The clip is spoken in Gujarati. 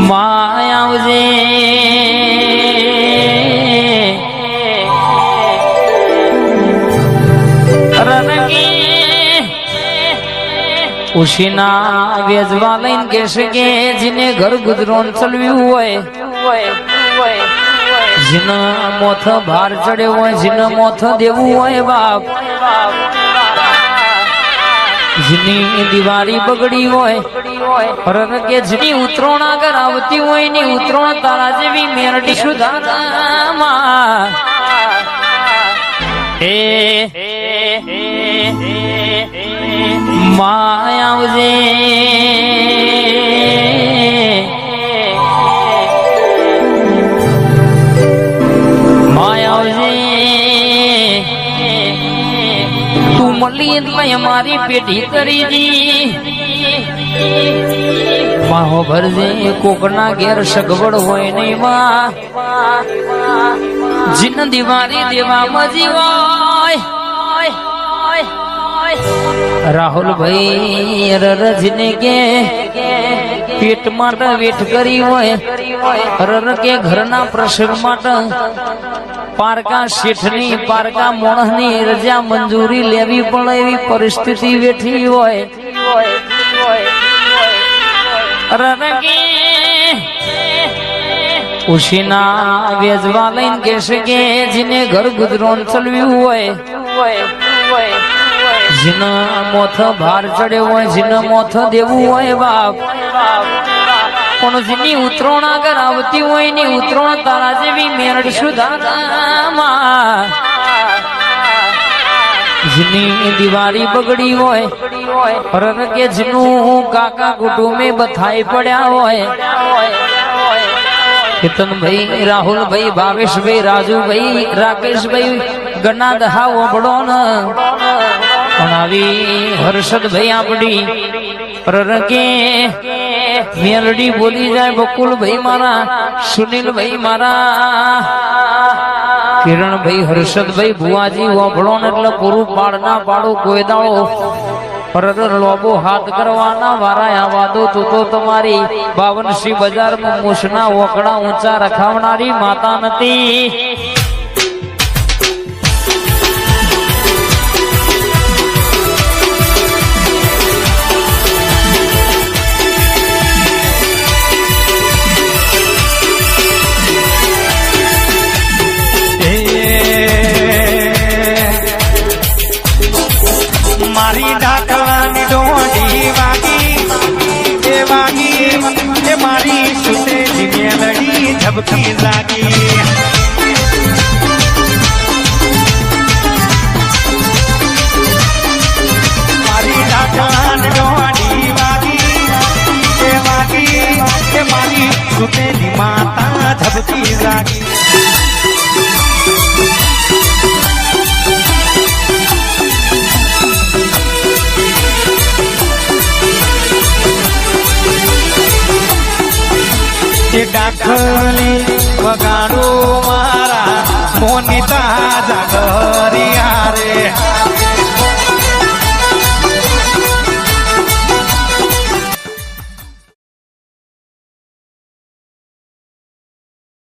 માયાવજે ઉશીના વેજવા લઈને કહેશે કે જેને ઘર ગુજરોન ચલવ્યું હોય, જેના મોથ ભાર ચડ્યો હોય, જેના મોથ દેવું હોય બાપ, જેની દિવાળી બગડી હોય, કે જેની ઉતરોણ આગળ આવતી હોય ની ઉતરોણ તારા જેવી મેરડી સુધારામાં માયાવજે તું મળી એટલે અમારી પેઢી તરી દી માહો ભરજે કોકના ઘેર સગવડ હોય નહીં માં, જીન દિવાળી દેવામાં જીવાય રાહુલભાઈ રરજને કે પેટ માટે વેઠ કરી હોય, રર કે ઘરના પ્રસંગ માટે પારકા શેઠની પારકા મોણસની રજા મંજૂરી લેવી પડે એવી પરિસ્થિતિ વેઠી હોય, રર કે ઉશીના વેજવા લઈને કહેશે કે જેને ઘર ગુજરોન ચલવ્યું હોય, જેના મોથ ભાર ચડ્યો હોય, જેના મોથ દેવું હોય બાપ, પણ જેની ઉતરોણ આગળ આવતી હોય ની ઉતરોણ તારા જેવી મેરડી સુધારામાં, જેની દિવાળી બગડી હોય, કે જેનું કાકા કુટુંબે બથાઈ પડ્યા હોય, કેતનભાઈ, રાહુલભાઈ, ભાવેશભાઈ, રાજુભાઈ, રાકેશભાઈ ગના દહા ઓબડો ન પણ આવી હર્ષદભાઈ આપડી રરકે મેલડી બોલી જાય, બકુલભાઈ મારા, સુનિલભાઈ મારા, કિરણભાઈ, હર્ષદભાઈ, ભુવાજી ઓબડો ને એટલે પૂરું પાડના પાડું કોઈ દાડો લોબો હાથ કરવાના વારા આવા દો તું તો તમારી 52 બજારમાં મૂછના ઓકડા ઊંચા રખાવનારી માતા નથી. મારી ડાકલાની ડોડી વાગી એ વાગી એ મારી સુતેલી મેલડી ઝબકી લાગી. મારી ડાકલાની ડોડી વાગી એ વાગી એ મારી સુતેલી માતા ઝબકી લાગી. ડાકલી વગાડો મારા મોનિતા જાગો